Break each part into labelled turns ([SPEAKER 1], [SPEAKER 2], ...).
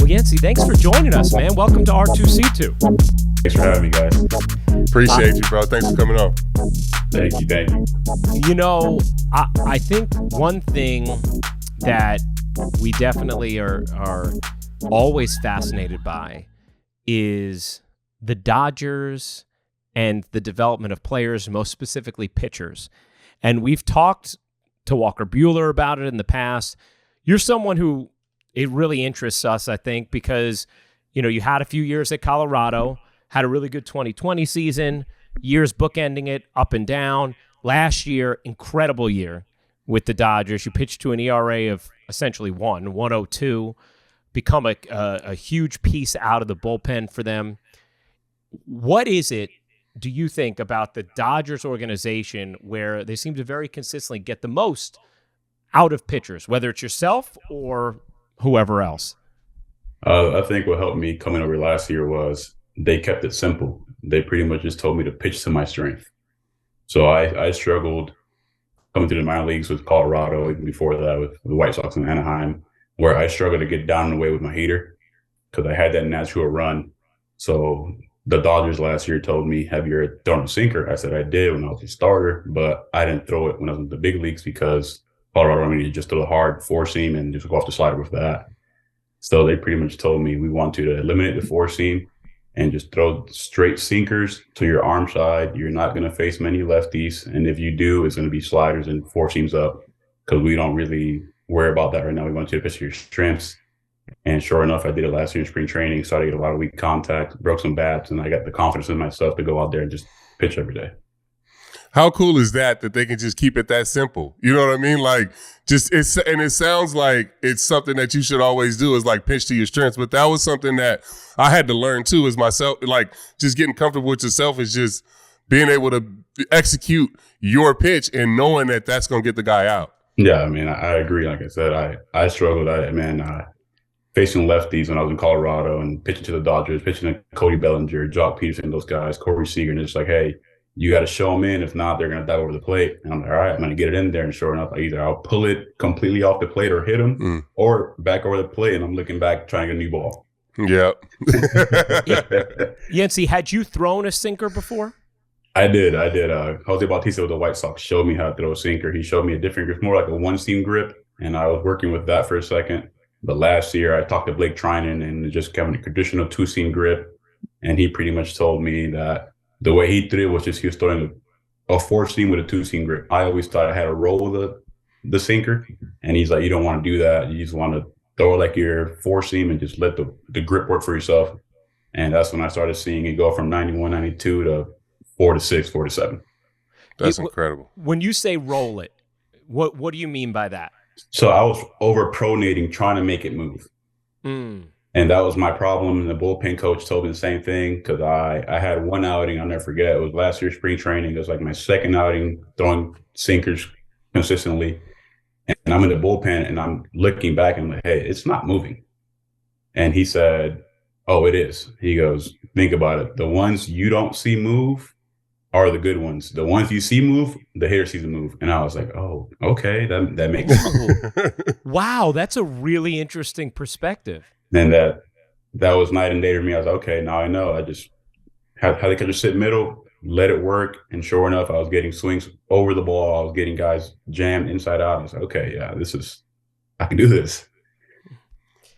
[SPEAKER 1] Well, Yency, thanks for joining us, man. Welcome to R2C2.
[SPEAKER 2] Thanks for having me, guys.
[SPEAKER 3] Appreciate you, bro. Thanks for coming on.
[SPEAKER 2] Thank you.
[SPEAKER 1] You know, I think one thing that we definitely are always fascinated by is the Dodgers and the development of players, most specifically pitchers. And we've talked to Walker Buehler about it in the past. You're someone who it really interests us, I think, because, you know, you had a few years at Colorado, had a really good 2020 season, years bookending it up and down. Last year, incredible year with the Dodgers. You pitched to an ERA of essentially 1.02, become a huge piece out of the bullpen for them. What is it, do you think, about the Dodgers organization where they seem to very consistently get the most out of pitchers, whether it's yourself or whoever else?
[SPEAKER 2] I think what helped me coming over last year was they kept it simple. They pretty much just told me to pitch to my strength. So I struggled coming through the minor leagues with Colorado, even before that with the White Sox and Anaheim, where I struggled to get down and away with my heater because I had that natural run. So the Dodgers last year told me, have you ever thrown a sinker? I said I did when I was a starter, but I didn't throw it when I was in the big leagues because Colorado wanted me to just throw a hard four seam and just go off the slider with that. So they pretty much told me, we want you to eliminate the four seam and just throw straight sinkers to your arm side. You're not going to face many lefties. And if you do, it's going to be sliders and four seams up because we don't really worry about that right now. We want you to pitch your strengths. And sure enough, I did it last year in spring training. Started to get a lot of weak contact, broke some bats, and I got the confidence in myself to go out there and just pitch every day.
[SPEAKER 3] How cool is that they can just keep it that simple? You know what I mean? Like, and it sounds like it's something that you should always do, is like pitch to your strengths. But that was something that I had to learn too, is myself, like just getting comfortable with yourself is just being able to execute your pitch and knowing that that's going to get the guy out.
[SPEAKER 2] Yeah, I mean, I agree. Like I said, I struggled. Facing lefties when I was in Colorado and pitching to the Dodgers, pitching to Cody Bellinger, Jock Peterson, those guys, Corey Seager, and it's like, hey, you got to show them in. If not, they're going to dive over the plate. And I'm like, all right, I'm going to get it in there. And sure enough, either I'll pull it completely off the plate or hit them or back over the plate. And I'm looking back trying to get a new ball.
[SPEAKER 3] Yep.
[SPEAKER 1] Yency, had you thrown a sinker before?
[SPEAKER 2] I did. Jose Bautista with the White Sox showed me how to throw a sinker. He showed me a different grip, more like a one-seam grip. And I was working with that for a second. But last year, I talked to Blake Trinan and just kept a traditional two-seam grip. And he pretty much told me that the way he threw it was just he was throwing a four-seam with a two-seam grip. I always thought I had to roll the sinker. And he's like, you don't want to do that. You just want to throw it like your four-seam and just let the grip work for yourself. And that's when I started seeing it go from 91, 92 to 4 to 6, 4 to 7.
[SPEAKER 3] That's incredible.
[SPEAKER 1] When you say roll it, what do you mean by that?
[SPEAKER 2] So I was over-pronating, trying to make it move. And that was my problem. And the bullpen coach told me the same thing because I had one outing I'll never forget. It was last year's spring training. It was like my second outing throwing sinkers consistently. And I'm in the bullpen and I'm looking back and I'm like, hey, it's not moving. And he said, oh, it is. He goes, think about it. The ones you don't see move are the good ones. The ones you see move, the hitter sees them move. And I was like, oh, okay, that makes sense.
[SPEAKER 1] Wow, that's a really interesting perspective.
[SPEAKER 2] And that was night and day for me. I was like, okay, now I know. I just had to just sit middle, let it work. And sure enough, I was getting swings over the ball. I was getting guys jammed inside out. I was like, okay, yeah, I can do this.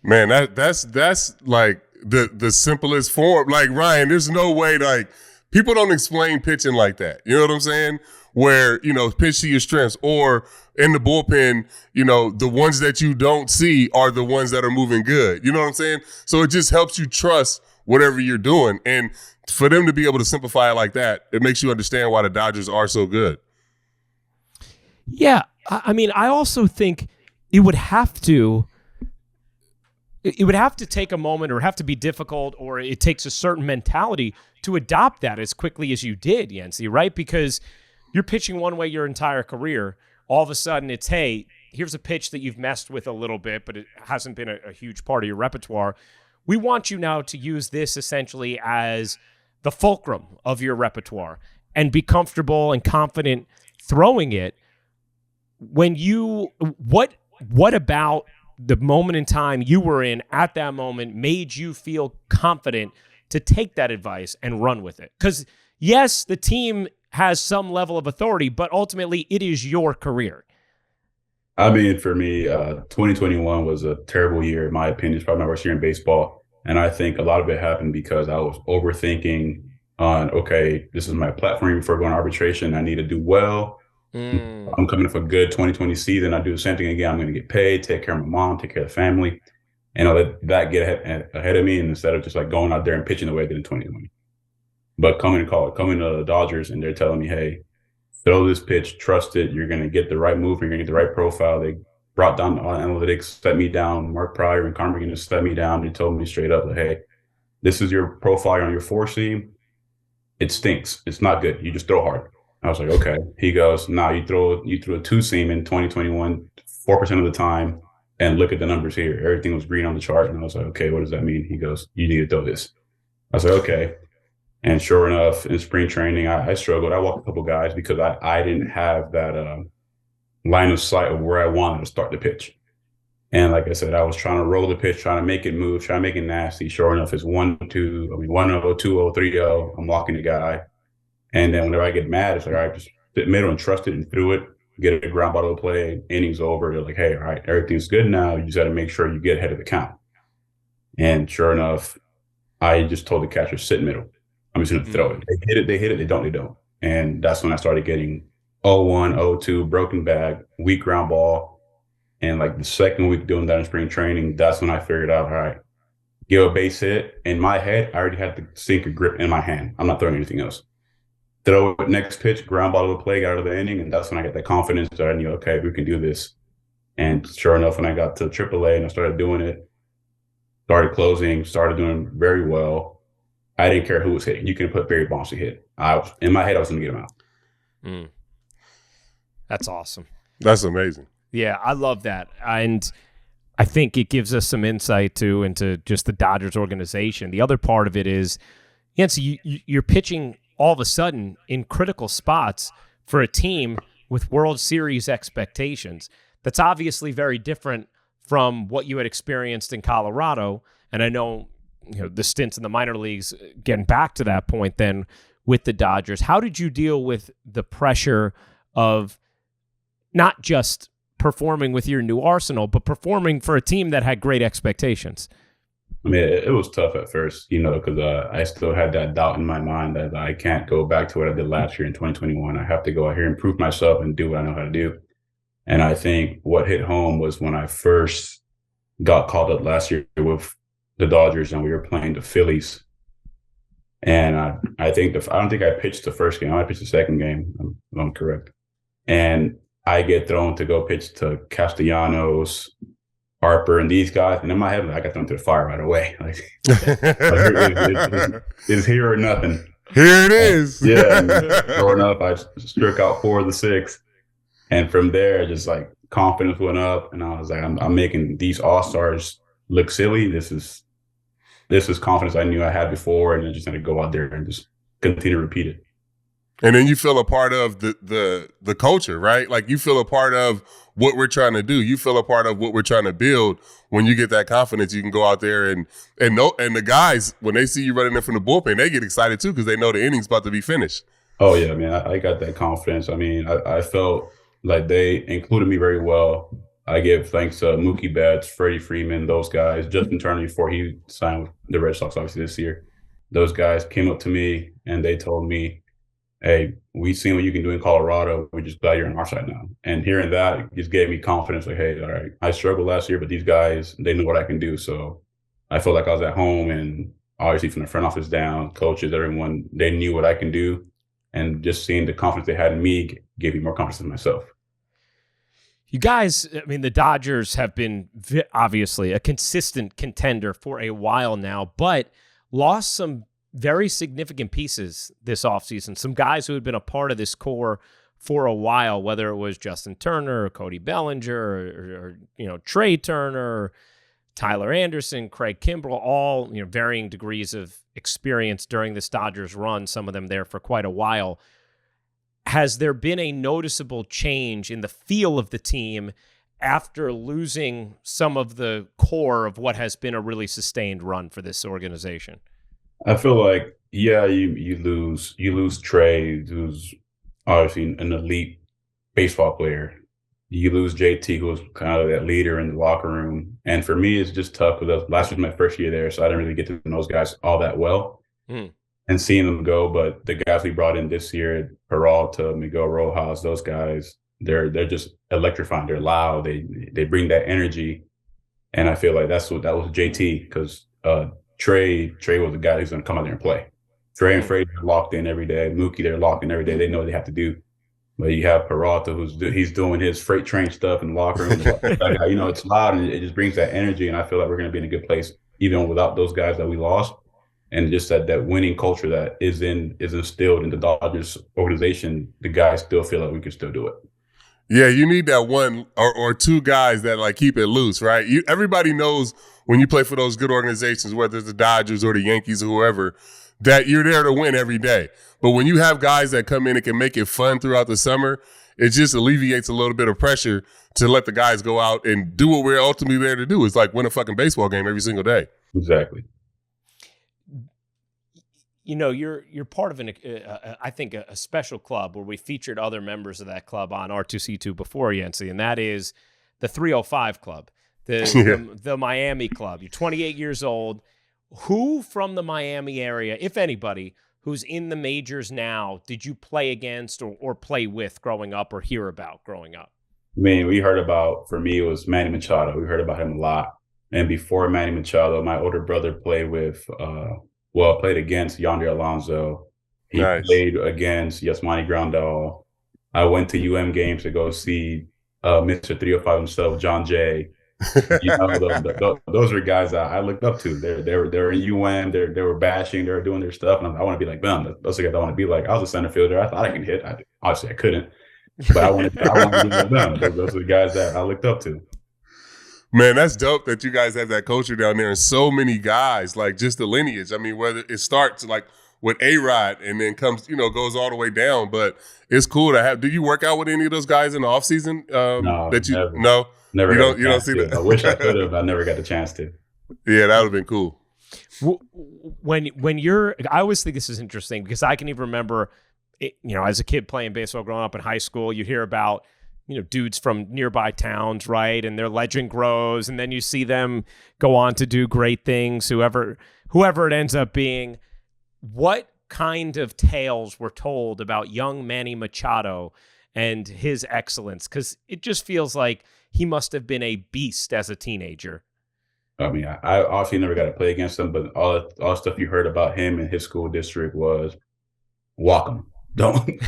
[SPEAKER 3] Man, that's like the simplest form. Like, Ryan, there's no way, like, people don't explain pitching like that. You know what I'm saying? Where, you know, pitch to your strengths, or in the bullpen, you know, the ones that you don't see are the ones that are moving good. You know what I'm saying? So it just helps you trust whatever you're doing. And for them to be able to simplify it like that, it makes you understand why the Dodgers are so good.
[SPEAKER 1] Yeah. I mean, I also think it would have to take a moment, or have to be difficult, or it takes a certain mentality to adopt that as quickly as you did, Yency, right? Because you're pitching one way your entire career. All of a sudden it's, hey, here's a pitch that you've messed with a little bit, but it hasn't been a huge part of your repertoire. We want you now to use this essentially as the fulcrum of your repertoire and be comfortable and confident throwing it. When you, what about the moment in time you were in at that moment made you feel confident to take that advice and run with it? Because yes, the team has some level of authority, but ultimately it is your career.
[SPEAKER 2] I mean, for me, 2021 was a terrible year, in my opinion. It's probably my worst year in baseball. And I think a lot of it happened because I was overthinking on, okay, this is my platform before going to arbitration. I need to do well. I'm coming off a good 2020 season. I do the same thing again. I'm going to get paid, take care of my mom, take care of the family. And I let that get ahead of me, and instead of just like going out there and pitching the way I did in 2020. But coming to the Dodgers, and they're telling me, hey, throw this pitch, trust it. You're going to get the right move. You're going to get the right profile. They brought down the analytics, set me down. Mark Pryor and Carmen McGinnis set me down. They told me straight up, like, hey, this is your profile on your four seam. It stinks. It's not good. You just throw hard. I was like, okay. He goes, nah, you threw a two seam in 2021, 4% of the time, and look at the numbers here. Everything was green on the chart. And I was like, okay, what does that mean? He goes, you need to throw this. I was like, okay. And sure enough, in spring training, I struggled. I walked a couple guys because I didn't have that line of sight of where I wanted to start the pitch. And like I said, I was trying to roll the pitch, trying to make it move, trying to make it nasty. Sure enough, it's 1-0, 2-0, 2-0, 3-0. I'm walking the guy. And then whenever I get mad, it's like, all right, just sit middle and trust it and through it, get a ground ball to play, innings over. They're like, hey, all right, everything's good now. You just got to make sure you get ahead of the count. And sure enough, I just told the catcher, sit middle. I'm just going to throw it. They hit it, they don't. And that's when I started getting 0-1, 0-2, broken bag, weak ground ball. And like the second week doing that in spring training, that's when I figured out, all right, give a base hit. In my head, I already had the sinker grip in my hand. I'm not throwing anything else. Throw it, next pitch, ground ball to the play, got out of the inning. And that's when I got that confidence that I knew, okay, we can do this. And sure enough, when I got to AAA and I started doing it, started closing, started doing very well. I didn't care who was hitting. You can put Barry Bonds to hit. In my head, I was going to get him out.
[SPEAKER 1] That's awesome.
[SPEAKER 3] That's amazing.
[SPEAKER 1] Yeah, I love that. And I think it gives us some insight, too, into just the Dodgers organization. The other part of it is, Yency, you're pitching all of a sudden in critical spots for a team with World Series expectations. That's obviously very different from what you had experienced in Colorado. And I know, the stints in the minor leagues, getting back to that point then with the Dodgers. How did you deal with the pressure of not just performing with your new arsenal, but performing for a team that had great expectations?
[SPEAKER 2] I mean, it was tough at first, because I still had that doubt in my mind that I can't go back to what I did last year in 2021. I have to go out here and prove myself and do what I know how to do. And I think what hit home was when I first got called up last year with the Dodgers and we were playing the Phillies. And I don't think I pitched the first game. I pitched the second game, if I'm correct. And I get thrown to go pitch to Castellanos, Harper, and these guys. And in my head, I got thrown to the fire right away. Like, it's here or nothing.
[SPEAKER 3] Here it is.
[SPEAKER 2] Yeah. Sure enough, I struck out 4 of the 6. And from there, just like confidence went up. And I was like, I'm making these all-stars look silly. This is confidence I knew I had before. And I just had to go out there and just continue to repeat it.
[SPEAKER 3] And then you feel a part of the culture, right? Like you feel a part of what we're trying to do. You feel a part of what we're trying to build. When you get that confidence, you can go out there and the guys, when they see you running in from the bullpen, they get excited too because they know the inning's about to be finished.
[SPEAKER 2] Oh yeah, man, I got that confidence. I mean, I felt like they included me very well. I give thanks to Mookie Betts, Freddie Freeman, those guys. Justin Turner, before he signed with the Red Sox, obviously this year, those guys came up to me and they told me, hey, we've seen what you can do in Colorado. We're just glad you're on our side now. And hearing that, it just gave me confidence. Like, hey, all right, I struggled last year, but these guys, they know what I can do. So I felt like I was at home, and obviously from the front office down, coaches, everyone, they knew what I can do. And just seeing the confidence they had in me gave me more confidence in myself.
[SPEAKER 1] You guys, I mean, the Dodgers have been obviously a consistent contender for a while now, but lost some very significant pieces this offseason. Some guys who had been a part of this core for a while, whether it was Justin Turner or Cody Bellinger or Trey Turner, or Tyler Anderson, Craig Kimbrell, all varying degrees of experience during this Dodgers run, some of them there for quite a while. Has there been a noticeable change in the feel of the team after losing some of the core of what has been a really sustained run for this organization?
[SPEAKER 2] I feel like, yeah, you lose Trey, who's obviously an elite baseball player. You lose JT, who was kind of that leader in the locker room. And for me, it's just tough because last was my first year there, so I didn't really get to know those guys all that well. And seeing them go, but the guys we brought in this year, Peralta, Miguel Rojas, those guys, they're just electrifying. They're loud. They bring that energy, and I feel like that was JT, because Trey was the guy who's going to come out there and play. Trey and Freddie are locked in every day. Mookie, they're locked in every day. They know what they have to do. But you have Peralta, he's doing his freight train stuff in the locker room. It's loud, and it just brings that energy. And I feel like we're going to be in a good place even without those guys that we lost. And just that winning culture that is instilled in the Dodgers organization, the guys still feel like we can still do it.
[SPEAKER 3] Yeah, you need that one or two guys that like keep it loose, right? Everybody knows when you play for those good organizations, whether it's the Dodgers or the Yankees or whoever, that you're there to win every day. But when you have guys that come in and can make it fun throughout the summer, it just alleviates a little bit of pressure to let the guys go out and do what we're ultimately there to do. It's like win a fucking baseball game every single day.
[SPEAKER 2] Exactly.
[SPEAKER 1] You're part of I think a special club where we featured other members of that club on R2C2 before, Yency, and that is the 305 Club, the Miami Club. You're 28 years old. Who from the Miami area, if anybody, who's in the majors now, did you play against or play with growing up or hear about growing up?
[SPEAKER 2] I mean, we heard about, for me, it was Manny Machado. We heard about him a lot. And before Manny Machado, my older brother played played against Yonder Alonso. He played against Yasmani Grandal. I went to UM games to go see Mr. 305 himself, John Jay. Those are guys that I looked up to. They're in UM. They were bashing. They were doing their stuff, and I want to be like them. Those are guys I want to be like. I was a center fielder. I thought I could hit. Obviously, I couldn't, but I wanted to be like them. Those are the guys that I looked up to.
[SPEAKER 3] Man, that's dope that you guys have that culture down there, and so many guys, like just the lineage. I mean, whether it starts like with A-Rod and then comes, goes all the way down. But it's cool to have. Do you work out with any of those guys in the off season?
[SPEAKER 2] No,
[SPEAKER 3] never.
[SPEAKER 2] No. Never.
[SPEAKER 3] You don't see that.
[SPEAKER 2] I wish I could have. I never got the chance to.
[SPEAKER 3] Yeah, that would have been cool.
[SPEAKER 1] When you're, I always think this is interesting because I can even remember, as a kid playing baseball, growing up in high school, you hear about, dudes from nearby towns, right? And their legend grows, and then you see them go on to do great things, whoever it ends up being. What kind of tales were told about young Manny Machado and his excellence? Because it just feels like he must have been a beast as a teenager.
[SPEAKER 2] I mean, I obviously never got to play against him, but all the stuff you heard about him and his school district was walk him. Don't pitch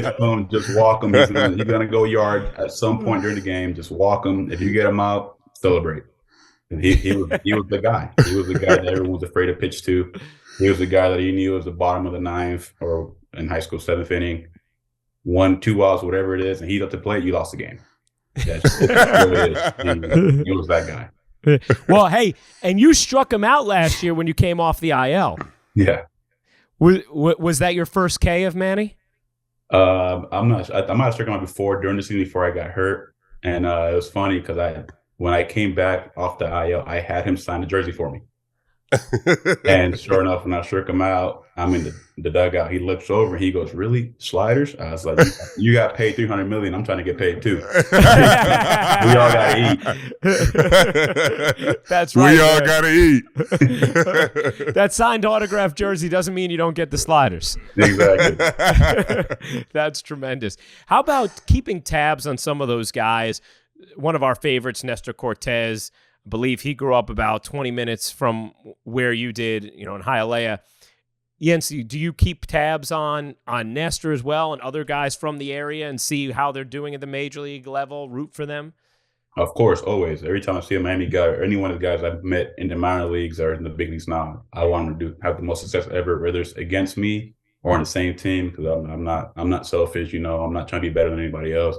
[SPEAKER 2] him. Just walk him. He's gonna go yard at some point during the game. Just walk him. If you get him out, celebrate. And he was the guy. He was the guy that everyone was afraid to pitch to. He was the guy that he knew was the bottom of the ninth or in high school 7th inning, 1-2 outs, whatever it is, and he's up to plate. You lost the game. That's what it is. He was that guy.
[SPEAKER 1] Well, hey, and you struck him out last year when you came off the IL.
[SPEAKER 2] Yeah.
[SPEAKER 1] Was that your first K of Manny?
[SPEAKER 2] I might have struck him out during the season before I got hurt, and it was funny because when I came back off the IL, I had him sign the jersey for me. And sure enough, when I struck him out, I'm in the dugout. He looks over and he goes, "Really? Sliders?" I was like, "You got paid $300 million. I'm trying to get paid too." We all gotta
[SPEAKER 1] eat. That's right.
[SPEAKER 3] We all gotta eat.
[SPEAKER 1] That signed autograph jersey doesn't mean you don't get the sliders.
[SPEAKER 2] Exactly.
[SPEAKER 1] That's tremendous. How about keeping tabs on some of those guys? One of our favorites, Nestor Cortés. I believe he grew up about 20 minutes from where you did, in Hialeah. Yency, do you keep tabs on Nestor as well and other guys from the area and see how they're doing at the major league level, root for them?
[SPEAKER 2] Of course, always. Every time I see a Miami guy or any one of the guys I've met in the minor leagues or in the big leagues now, I want them to have the most success ever, whether it's against me or on the same team, because I'm not selfish, I'm not trying to be better than anybody else.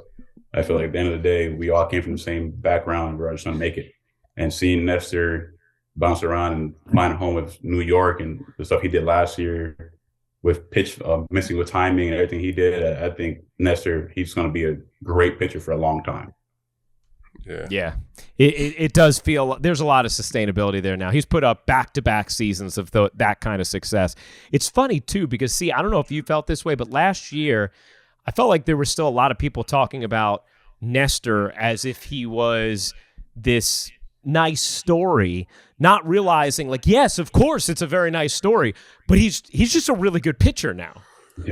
[SPEAKER 2] I feel like at the end of the day, we all came from the same background. We're just trying to make it. And seeing Nestor bounce around and find a home with New York and the stuff he did last year with pitch mixing with timing and everything he did, I think Nestor, he's going to be a great pitcher for a long time.
[SPEAKER 1] Yeah. It does feel there's a lot of sustainability there now. He's put up back-to-back seasons of that kind of success. It's funny, too, because, see, I don't know if you felt this way, but last year I felt like there were still a lot of people talking about Nestor as if he was this nice story, not realizing, like, yes, of course, it's a very nice story, but he's just a really good pitcher now.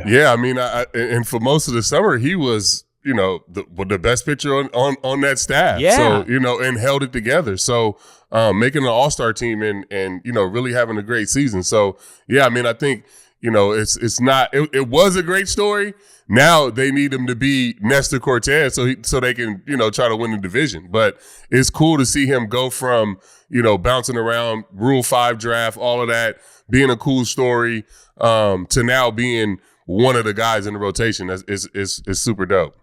[SPEAKER 3] Yeah, I mean, and for most of the summer, he was, the best pitcher on that staff.
[SPEAKER 1] Yeah.
[SPEAKER 3] So, and held it together. So, making an all-star team and really having a great season. So, yeah, I mean, I think, it's not, it was a great story. Now they need him to be Nestor Cortés so they can, try to win the division. But it's cool to see him go from, bouncing around, Rule 5 draft, all of that, being a cool story, to now being one of the guys in the rotation. Is super dope.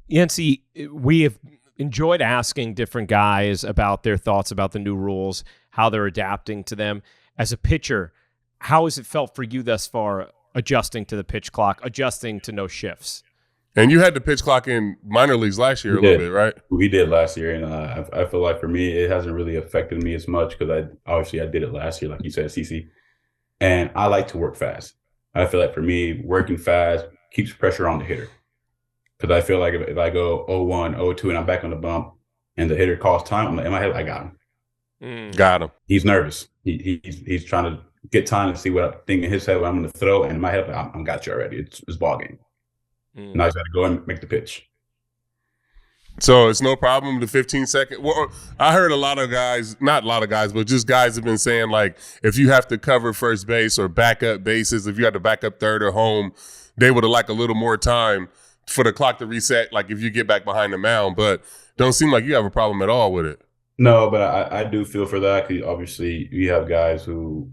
[SPEAKER 1] Yency, we have enjoyed asking different guys about their thoughts about the new rules, how they're adapting to them. As a pitcher, how has it felt for you thus far, adjusting to the pitch clock, adjusting to no shifts?
[SPEAKER 3] And you had the pitch clock in minor leagues last year little bit, right?
[SPEAKER 2] We did last year, and I feel like for me, it hasn't really affected me as much because I did it last year, like you said, CC. And I like to work fast. I feel like for me, working fast keeps pressure on the hitter. Because I feel like if I go 0-1, 0-2, and I'm back on the bump, and the hitter calls time, in my head, I got him.
[SPEAKER 3] Got him.
[SPEAKER 2] He's nervous. He's trying to get time to see what I'm thinking in his head, what I'm going to throw, and in my head, I got you already. It's ball game. Now I just got to go and make the pitch.
[SPEAKER 3] So it's no problem, the 15-second. Well, I heard a lot of guys, not a lot of guys, but just guys have been saying, like, if you have to cover first base or back up bases, if you have to back up third or home, they would have liked a little more time for the clock to reset, like if you get back behind the mound. But don't seem like you have a problem at all with it.
[SPEAKER 2] No, but I do feel for that because obviously you have guys who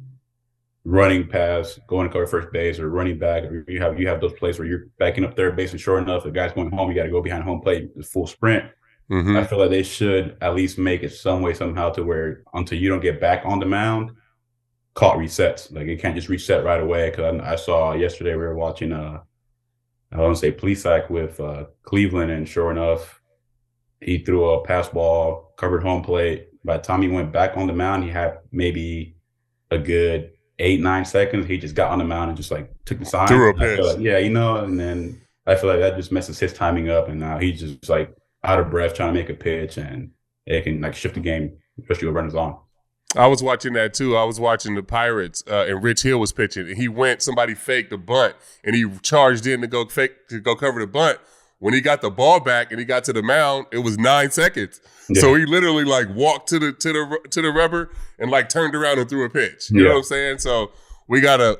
[SPEAKER 2] running past, going to cover first base or running back. Or you have those plays where you're backing up third base and sure enough, the guy's going home, you got to go behind home plate, the full sprint.
[SPEAKER 3] Mm-hmm.
[SPEAKER 2] I feel like they should at least make it some way, somehow to where until you don't get back on the mound, clock resets. Like it can't just reset right away. Because I saw yesterday we were watching I want to say police act with Cleveland, and sure enough, he threw a pass ball, covered home plate. By the time he went back on the mound, he had maybe a good 8-9 seconds. He just got on the mound and just like took the sign.
[SPEAKER 3] Threw a pitch.
[SPEAKER 2] And then I feel like that just messes his timing up, and now he's just like out of breath trying to make a pitch, and it can like shift the game, especially with runners on.
[SPEAKER 3] I was watching that too. I was watching the Pirates, and Rich Hill was pitching. And somebody faked the bunt, and he charged in to go cover the bunt. When he got the ball back and he got to the mound, it was 9 seconds. Yeah. So he literally like walked to the rubber and like turned around and threw a pitch. You know what I'm saying? So we gotta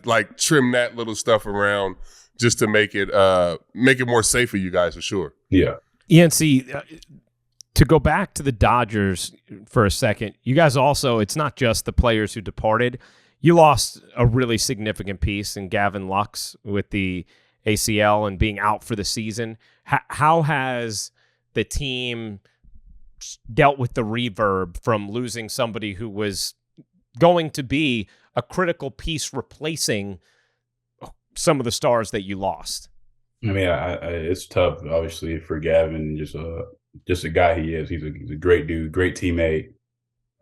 [SPEAKER 3] like trim that little stuff around just to make it more safe for you guys for sure.
[SPEAKER 2] Yeah.
[SPEAKER 1] Yency, to go back to the Dodgers for a second, you guys also, it's not just the players who departed. You lost a really significant piece in Gavin Lux with the ACL and being out for the season. How has the team dealt with the reverb from losing somebody who was going to be a critical piece replacing some of the stars that you lost?
[SPEAKER 2] I mean, it's tough, obviously, for Gavin, just a guy he is. He's a great dude, great teammate.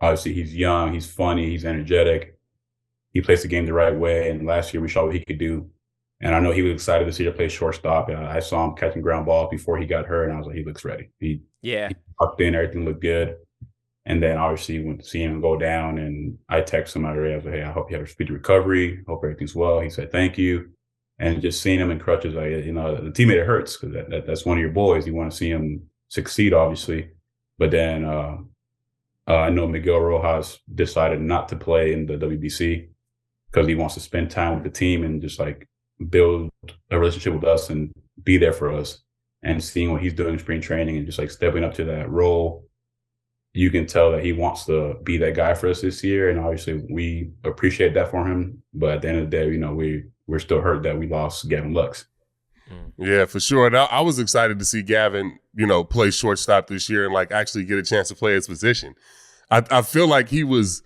[SPEAKER 2] Obviously, he's young, he's funny, he's energetic. He plays the game the right way, and last year we saw what he could do. And I know he was excited to see her play shortstop. I saw him catching ground balls before he got hurt, and I was like, he looks ready. He tucked in, everything looked good. And then obviously went to see him go down, and I texted him out of there. I was like, hey, I hope you have a speedy recovery. Hope everything's well. He said, thank you. And just seeing him in crutches, like, the teammate, it hurts because that's one of your boys. You want to see him succeed, obviously. But then I know Miguel Rojas decided not to play in the WBC because he wants to spend time with the team and just like build a relationship with us and be there for us. And seeing what he's doing in spring training and just like stepping up to that role, you can tell that he wants to be that guy for us this year. And obviously we appreciate that for him. But at the end of the day, we're still hurt that we lost Gavin Lux.
[SPEAKER 3] Yeah, for sure. And I was excited to see Gavin, play shortstop this year and like actually get a chance to play his position. I feel like he was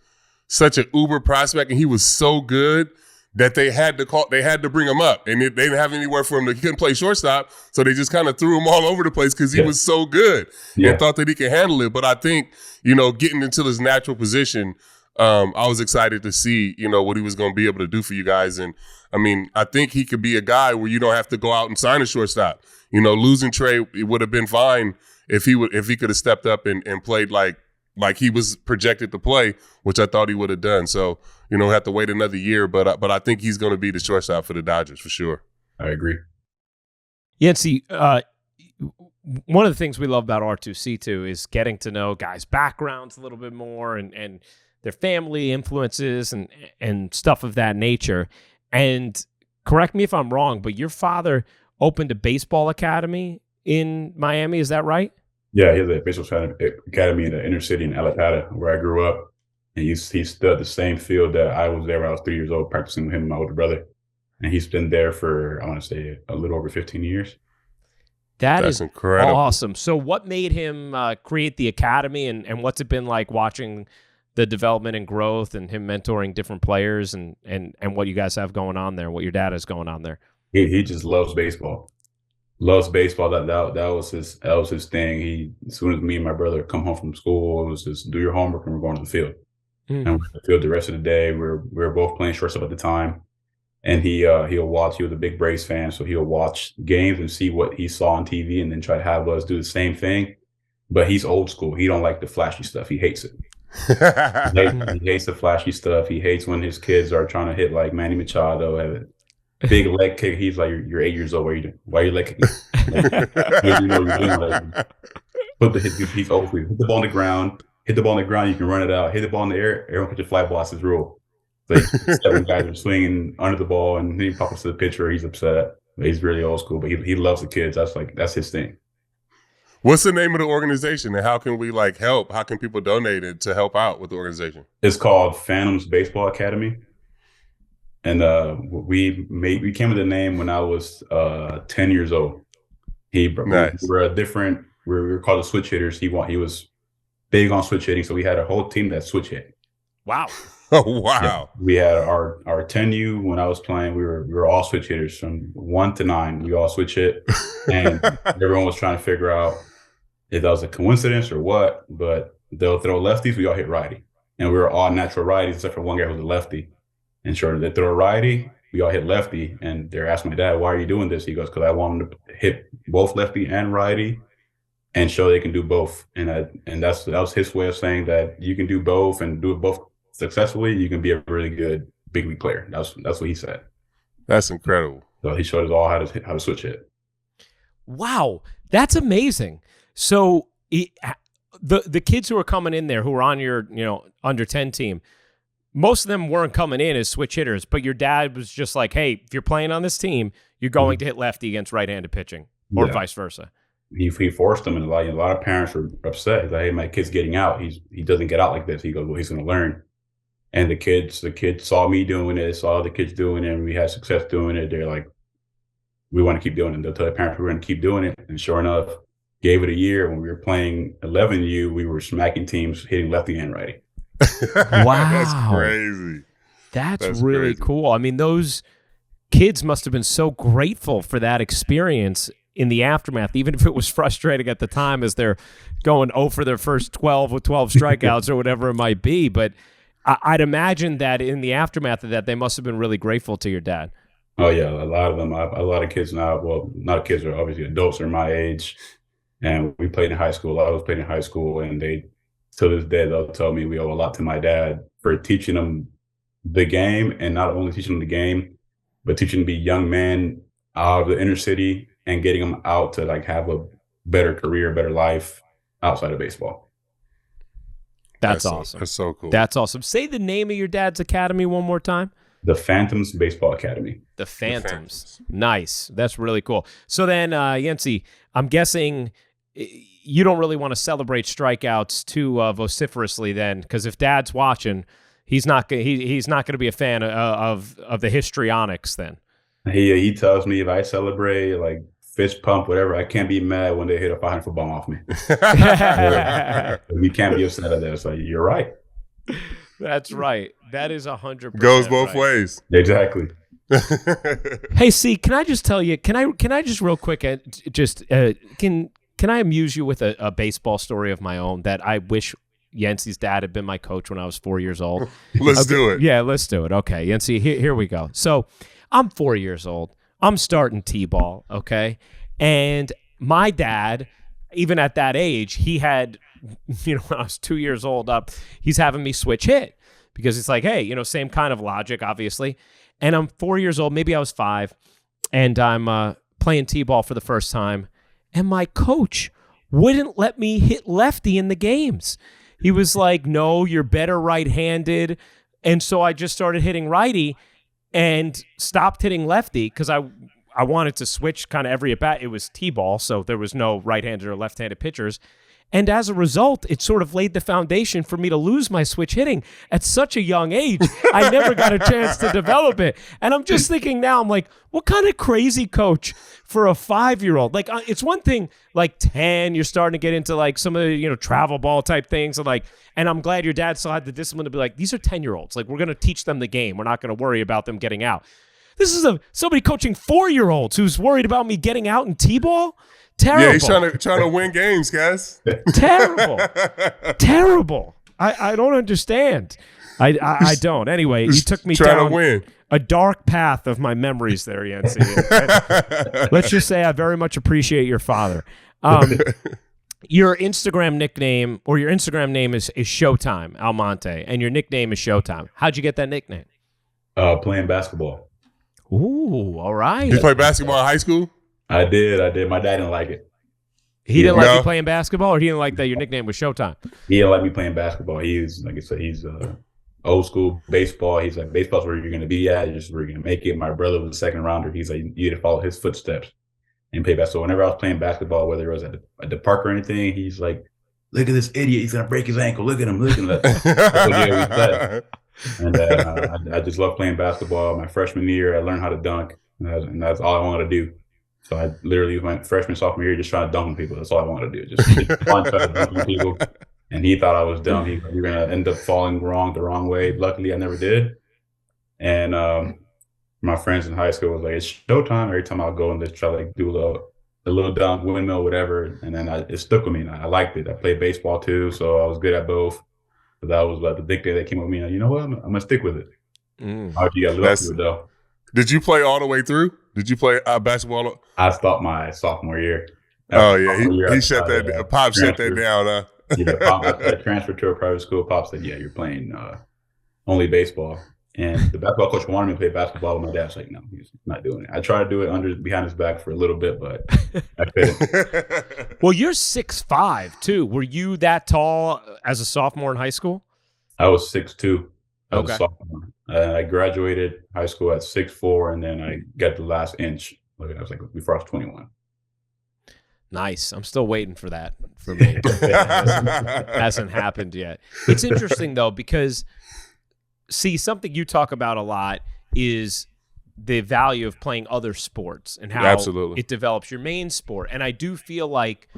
[SPEAKER 3] such an uber prospect and he was so good that they had to bring him up, and they didn't have anywhere for him he couldn't play shortstop, so they just kind of threw him all over the place because he was so good and thought that he could handle it. But I think, getting into his natural position, I was excited to see, what he was going to be able to do for you guys. And I mean, I think he could be a guy where you don't have to go out and sign a shortstop. Losing Trey, it would have been fine if he could have stepped up and played like he was projected to play, which I thought he would have done. So, have to wait another year, but I think he's going to be the shortstop for the Dodgers for sure.
[SPEAKER 2] I agree.
[SPEAKER 1] Yency, one of the things we love about R2C2 is getting to know guys' backgrounds a little bit more and their family influences and stuff of that nature. And correct me if I'm wrong, but your father opened a baseball academy in Miami. Is that right?
[SPEAKER 2] Yeah, he has a baseball academy in the inner city in Alapata, where I grew up. And he stood the same field that I was there when I was 3 years old, practicing with him and my older brother. And he's been there for, I want to say, a little over 15 years.
[SPEAKER 1] That's
[SPEAKER 3] incredible.
[SPEAKER 1] Awesome. So what made him create the academy, and what's it been like watching the development and growth and him mentoring different players and what you guys have going on there, what your dad has going on there?
[SPEAKER 2] He just loves baseball. Loves baseball. That was his thing. As soon as me and my brother come home from school, it was just do your homework and we're going to the field. And we're in the field the rest of the day. We were both playing shortstop at the time. And he'll watch. He was a big Braves fan, so he'll watch games and see what he saw on TV, and then try to have us do the same thing. But he's old school. He don't like the flashy stuff. He hates it. He hates the flashy stuff. He hates when his kids are trying to hit like Manny Machado, have a big leg kick. He's like, "You're 8 years old. What are you doing? Why are you leg kicking?" He's old school. Hit the ball on the ground. Hit the ball on the ground. You can run it out. Hit the ball in the air. Everyone catch a fly ball. That's his rule. Like 7 guys are swinging under the ball, and then he pops to the pitcher. He's upset. He's really old school, but he loves the kids. That's his thing.
[SPEAKER 3] What's the name of the organization, and how can we help? How can people donate it to help out with the organization?
[SPEAKER 2] It's called Phantoms Baseball Academy, and we came with the name when I was 10 years old.
[SPEAKER 3] Nice.
[SPEAKER 2] We were called the switch hitters. He was big on switch hitting, so we had a whole team that switch hit.
[SPEAKER 1] Wow.
[SPEAKER 3] Oh, wow.
[SPEAKER 2] Yeah. We had our 10U when I was playing. We were all switch hitters from 1 to 9. We all switch hit, and everyone was trying to figure out if that was a coincidence or what. But they'll throw lefties. We all hit righty, and we were all natural righties except for one guy who was a lefty. And sure, they throw a righty. We all hit lefty, and they're asking my dad, "Why are you doing this?" He goes, "Because I want them to hit both lefty and righty, and show they can do both." And that was his way of saying that you can do both and do it both successfully. You can be a really good big league player. That's what he said.
[SPEAKER 3] That's incredible.
[SPEAKER 2] So he showed us all how to switch hit.
[SPEAKER 1] Wow, that's amazing. So the kids who are coming in there who are on your under 10 team, most of them weren't coming in as switch hitters, but your dad was just like, "Hey, if you're playing on this team, you're going to hit lefty against right-handed pitching, or vice versa." He
[SPEAKER 2] forced them, and a lot of parents were upset. He's like, "Hey, my kid's getting out. He doesn't get out like this." He goes, "Well, he's going to learn." And the kids saw me doing it, saw the kids doing it, and we had success doing it. They're like, "We want to keep doing it." They'll tell the parents we're going to keep doing it. And sure enough, gave it a year. When we were playing 11U, we were smacking teams hitting lefty and righty.
[SPEAKER 1] Wow.
[SPEAKER 3] That's crazy.
[SPEAKER 1] That's really crazy. Cool. I mean, those kids must have been so grateful for that experience in the aftermath, even if it was frustrating at the time as they're going 0 for their first 12 with 12 strikeouts or whatever it might be. But I'd imagine that in the aftermath of that, they must have been really grateful to your dad.
[SPEAKER 2] Oh, yeah. A lot of them. A lot of kids now, well, not kids, are obviously adults are my age. And we played in high school. A lot of us played in high school. And they, to this day, they'll tell me we owe a lot to my dad for teaching them the game, and not only teaching them the game, but teaching them to be young men out of the inner city and getting them out to have a better career, better life outside of baseball.
[SPEAKER 1] That's awesome.
[SPEAKER 3] That's so cool.
[SPEAKER 1] That's awesome. Say the name of your dad's academy one more time.
[SPEAKER 2] The Phantoms Baseball Academy.
[SPEAKER 1] The Phantoms. Nice. That's really cool. So then, Yency, I'm guessing you don't really want to celebrate strikeouts too vociferously then, because if Dad's watching, he's not going to be a fan of the histrionics then.
[SPEAKER 2] He tells me if I celebrate, fist pump, whatever, I can't be mad when they hit a 500-foot bomb off me. We can't be upset at that. So you're right.
[SPEAKER 1] That's right. That is 100%
[SPEAKER 3] goes both
[SPEAKER 1] right.
[SPEAKER 3] ways.
[SPEAKER 2] Exactly.
[SPEAKER 1] Hey, C, can I just tell you? Can I just real quick? Can I amuse you with a baseball story of my own that I wish Yency's dad had been my coach when I was 4 years old?
[SPEAKER 3] Let's do it.
[SPEAKER 1] Yeah, let's do it. Okay, Yency, here we go. So I'm 4 years old. I'm starting t-ball. Okay, and my dad, even at that age, he had, when I was 2 years old he's having me switch hit because it's like, hey, same kind of logic, obviously. And I'm 4 years old, maybe I was 5, and I'm playing t-ball for the first time, and my coach wouldn't let me hit lefty in the games. He was like, no, you're better right-handed. And so I just started hitting righty and stopped hitting lefty because I wanted to switch kind of every at-bat. It was t-ball, so there was no right-handed or left-handed pitchers. And as a result, it sort of laid the foundation for me to lose my switch hitting at such a young age. I never got a chance to develop it. And I'm just thinking now, I'm like, what kind of crazy coach for a 5-year-old? Like, it's one thing, like 10, you're starting to get into like some of the, travel ball type things. And I'm glad your dad still had the discipline to be like, these are 10-year-olds. Like, we're going to teach them the game. We're not going to worry about them getting out. This is somebody coaching 4-year-olds who's worried about me getting out in t-ball. Terrible.
[SPEAKER 3] Yeah, he's trying to win games, guys.
[SPEAKER 1] Terrible. I don't understand. I don't. Anyway, you took me down
[SPEAKER 3] to win.
[SPEAKER 1] A dark path of my memories there, Yency. Let's just say I very much appreciate your father. Your Instagram nickname or your Instagram name is Showtime Almonte, and your nickname is Showtime. How'd you get that nickname?
[SPEAKER 2] Playing basketball.
[SPEAKER 1] Ooh, all right.
[SPEAKER 3] Did you play basketball in high school?
[SPEAKER 2] I did. My dad didn't like it.
[SPEAKER 1] He didn't like you playing basketball, or he didn't like that your nickname was Showtime?
[SPEAKER 2] He didn't like me playing basketball. He's, like I said, he's old school baseball. He's like, baseball's where you're going to be at. It's just where you're going to make it. My brother was a second rounder. He's like, you had to follow his footsteps and play basketball. So whenever I was playing basketball, whether it was at the park or anything, he's like, look at this idiot. He's going to break his ankle. Look at him. Look at him. And I just love playing basketball. My freshman year, I learned how to dunk, and that's all I wanted to do. So I literally went freshman, sophomore year just trying to dunk on people. That's all I wanted to do. Just fun trying to dunk on people. And he thought I was dumb. You're going to end up falling the wrong way. Luckily, I never did. And my friends in high school was like, it's showtime. Every time I'll go and just try to like do a little dunk, windmill, whatever. And then it stuck with me. And I liked it. I played baseball too, so I was good at both. But that was like the big day that came with me. And you know what? I'm going to stick with it. You got to live up to it, though.
[SPEAKER 3] Did you play all the way through? Did you play basketball?
[SPEAKER 2] I stopped my sophomore year.
[SPEAKER 3] Oh, yeah. He shut that Pop shut that down, huh?
[SPEAKER 2] Yeah, Pop, I transferred to a private school. Pop said, yeah, you're playing only baseball. And the basketball coach wanted me to play basketball. My dad's like, no, he's not doing it. I tried to do it behind his back for a little bit, but I couldn't.
[SPEAKER 1] Well, you're 6'5", too. Were you that tall as a sophomore in high school?
[SPEAKER 2] I was 6'2". I was
[SPEAKER 1] Okay.
[SPEAKER 2] a sophomore. I graduated high school at 6'4", and then I got the last inch. I was like before I was 21.
[SPEAKER 1] Nice. I'm still waiting for that for me. It hasn't happened yet. It's interesting, though, because, see, something you talk about a lot is the value of playing other sports and how
[SPEAKER 3] Absolutely.
[SPEAKER 1] it develops your main sport. And I do feel like,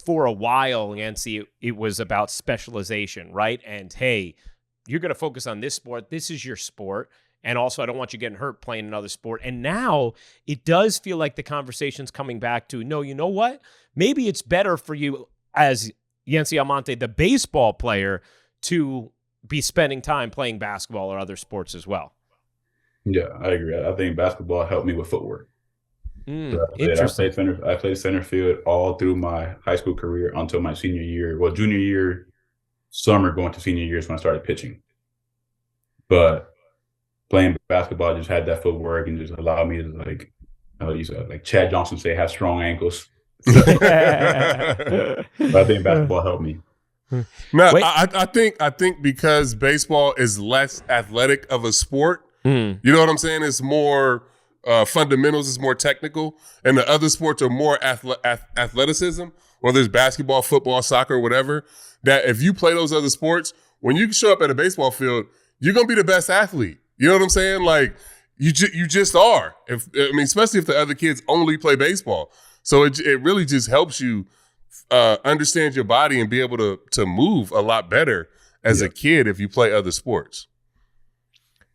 [SPEAKER 1] for a while, Yency, it was about specialization, right? And, hey, you're going to focus on this sport. This is your sport. And also, I don't want you getting hurt playing another sport. And now it does feel like the conversation's coming back to, no, you know what? Maybe it's better for you as Yency Almonte, the baseball player, to be spending time playing basketball or other sports as well.
[SPEAKER 2] Yeah, I agree. I think basketball helped me with footwork.
[SPEAKER 1] Interesting.
[SPEAKER 2] I played center field all through my high school career until my senior year. Well, junior year, summer going to senior year is when I started pitching. But playing basketball just had that footwork and just allowed me to like Chad Johnson say, have strong ankles. But I think basketball helped me.
[SPEAKER 3] No, I think because baseball is less athletic of a sport, you know what I'm saying? It's more fundamentals, it's more technical, and the other sports are more athleticism, whether it's basketball, football, soccer, whatever, that if you play those other sports, when you show up at a baseball field, you're going to be the best athlete. You know what I'm saying? Like, you just are. Especially if the other kids only play baseball. So it really just helps you understand your body and be able to move a lot better as a kid if you play other sports.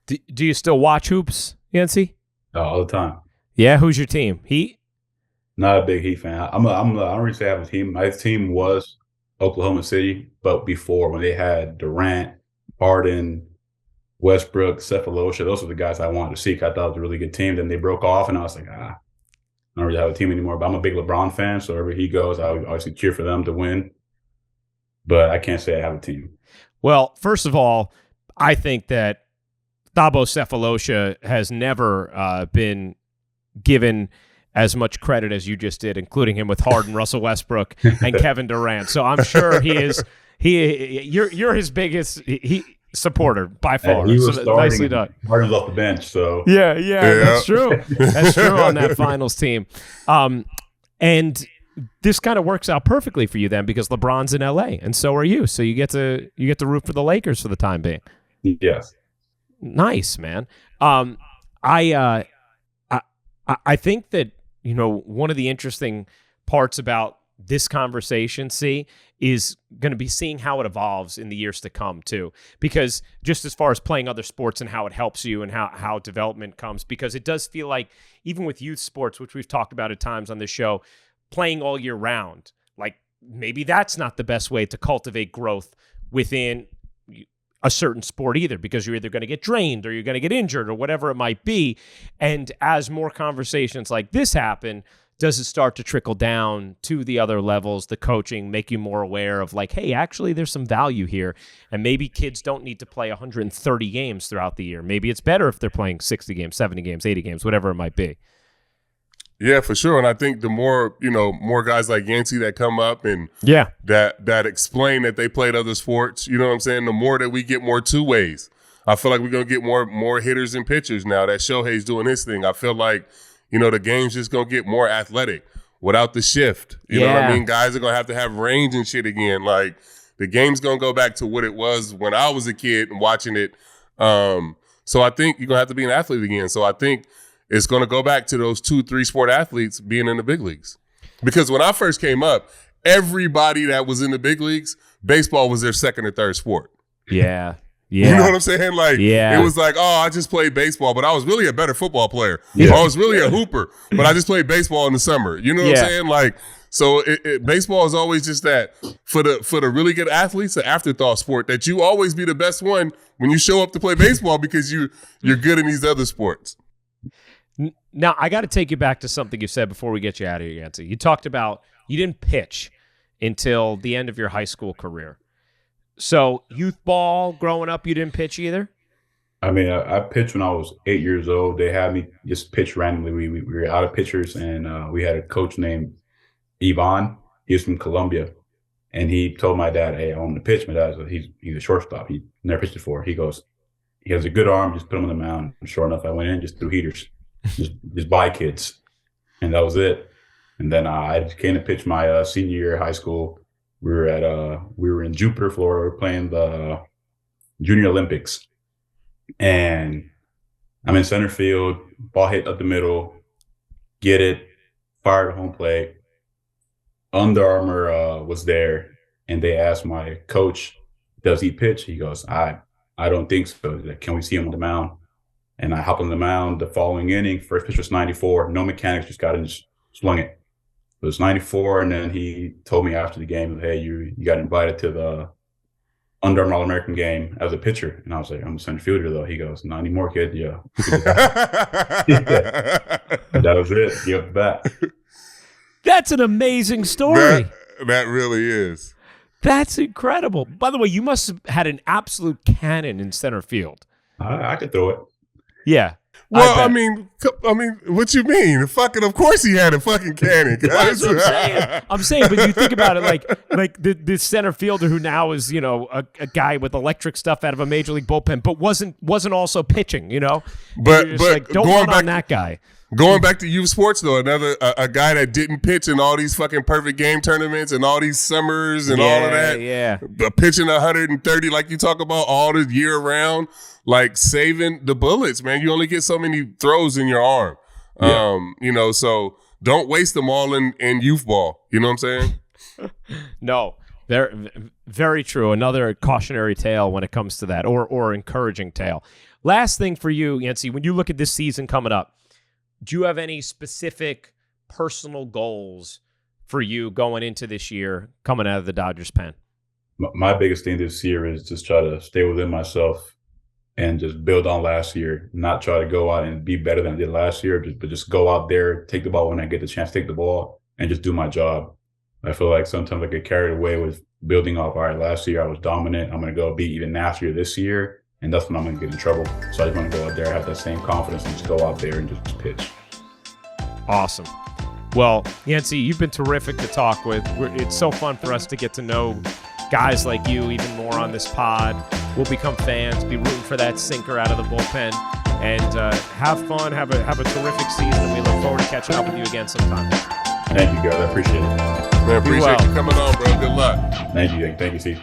[SPEAKER 1] Do you still watch hoops, Yency?
[SPEAKER 2] All the time.
[SPEAKER 1] Yeah, who's your team? Heat?
[SPEAKER 2] Not a big Heat fan. I don't really say I have a team. My team was Oklahoma City, but before when they had Durant, Harden, Westbrook, Cephalosha, those were the guys I wanted to see. I thought it was a really good team. Then they broke off, and I was like, I don't really have a team anymore. But I'm a big LeBron fan, so wherever he goes, I would obviously cheer for them to win. But I can't say I have a team.
[SPEAKER 1] Well, first of all, I think that Thabo Cephalosha has never been given as much credit as you just did, including him with Harden, Russell Westbrook, and Kevin Durant. So I'm sure you're his biggest supporter by far.
[SPEAKER 2] He was
[SPEAKER 1] so nicely done.
[SPEAKER 2] Harden's off the bench, so
[SPEAKER 1] yeah, that's true. That's true on that finals team. And this kind of works out perfectly for you then, because LeBron's in LA and so are you. So you get to root for the Lakers for the time being.
[SPEAKER 2] Yes.
[SPEAKER 1] Nice, man. I think that, one of the interesting parts about this conversation, is going to be seeing how it evolves in the years to come too. Because just as far as playing other sports and how it helps you and how development comes, because it does feel like even with youth sports, which we've talked about at times on this show, playing all year round, like maybe that's not the best way to cultivate growth within a certain sport either, because you're either going to get drained or you're going to get injured or whatever it might be. And as more conversations like this happen, does it start to trickle down to the other levels, the coaching, make you more aware of like, hey, actually there's some value here. And maybe kids don't need to play 130 games throughout the year. Maybe it's better if they're playing 60 games, 70 games, 80 games, whatever it might be.
[SPEAKER 3] Yeah, for sure. And I think the more, more guys like Yency that come up and that explain that they played other sports, you know what I'm saying? The more that we get more two ways, I feel like we're going to get more hitters and pitchers now that Shohei's doing his thing. I feel like, the game's just going to get more athletic without the shift. You know what I mean? Guys are going to have range and shit again. Like the game's going to go back to what it was when I was a kid and watching it. So I think you're going to have to be an athlete again. So I think it's going to go back to those 2-3 sport athletes being in the big leagues. Because when I first came up, everybody that was in the big leagues, baseball was their second or third sport.
[SPEAKER 1] Yeah.
[SPEAKER 3] You know what I'm saying? Like, it was like, oh, I just played baseball, but I was really a better football player. Yeah. I was really a hooper, but I just played baseball in the summer. You know what I'm saying? Like, so baseball is always just that for the really good athletes, an afterthought sport that you always be the best one when you show up to play baseball because you're good in these other sports.
[SPEAKER 1] Now, I got to take you back to something you said before we get you out of here, Yency. You talked about you didn't pitch until the end of your high school career. So youth ball, growing up, you didn't pitch either?
[SPEAKER 2] I mean, I pitched when I was 8 years old. They had me just pitch randomly. We were out of pitchers, and we had a coach named Ivan. He was from Colombia, and he told my dad, hey, I want him to pitch. My dad said, he's a shortstop. He never pitched before. He goes, he has a good arm. Just put him on the mound. And sure enough, I went in, just threw heaters. just by kids, and that was it. And then I came to pitch my senior year of high school. We were in Jupiter, Florida. We were playing the Junior Olympics, and I'm in center field. Ball hit up the middle, get it, fired at home plate. Under Armour was there, and they asked my coach, "Does he pitch?" He goes, "I don't think so. Can we see him on the mound?" And I hopped on the mound the following inning. First pitch was 94. No mechanics, just got in and swung it. It was 94, and then he told me after the game, hey, you got invited to the Under Armour All-American game as a pitcher. And I was like, I'm a center fielder, though. He goes, not anymore, kid. Yeah. That was it. He up the bat.
[SPEAKER 1] That's an amazing story.
[SPEAKER 3] That really is.
[SPEAKER 1] That's incredible. By the way, you must have had an absolute cannon in center field.
[SPEAKER 2] I could throw it.
[SPEAKER 1] Yeah.
[SPEAKER 3] Well, I mean, what you mean? Of course he had a fucking cannon.
[SPEAKER 1] That's what I'm saying, but you think about it, like the center fielder who now is, a guy with electric stuff out of a major league bullpen, but wasn't also pitching,
[SPEAKER 3] But
[SPEAKER 1] like, don't run on that guy.
[SPEAKER 3] Going back to youth sports though, another a guy that didn't pitch in all these fucking perfect game tournaments and all these summers and all of that.
[SPEAKER 1] Yeah.
[SPEAKER 3] Pitching 130 like you talk about all the year round, like saving the bullets, man. You only get so many throws in your arm. So don't waste them all in youth ball. You know what I'm saying?
[SPEAKER 1] No. Very, very true. Another cautionary tale when it comes to that, or encouraging tale. Last thing for you, Yency, when you look at this season coming up, do you have any specific personal goals for you going into this year, coming out of the Dodgers pen?
[SPEAKER 2] My biggest thing this year is just try to stay within myself and just build on last year, not try to go out and be better than I did last year, but just go out there, take the ball when I get the chance to take the ball, and just do my job. I feel like sometimes I get carried away with building off, all right, last year I was dominant, I'm going to go be even nastier this year, and that's when I'm going to get in trouble. So I just want to go out there, have that same confidence, and just go out there and just pitch.
[SPEAKER 1] Awesome. Well, Yency, you've been terrific to talk with. It's so fun for us to get to know guys like you even more on this pod. We'll become fans, be rooting for that sinker out of the bullpen, and have fun, have a terrific season. We look forward to catching up with you again sometime.
[SPEAKER 2] Thank you, guys. I appreciate it.
[SPEAKER 3] Man, appreciate you coming on, bro. Good luck.
[SPEAKER 2] Thank you. Thank you, Steve.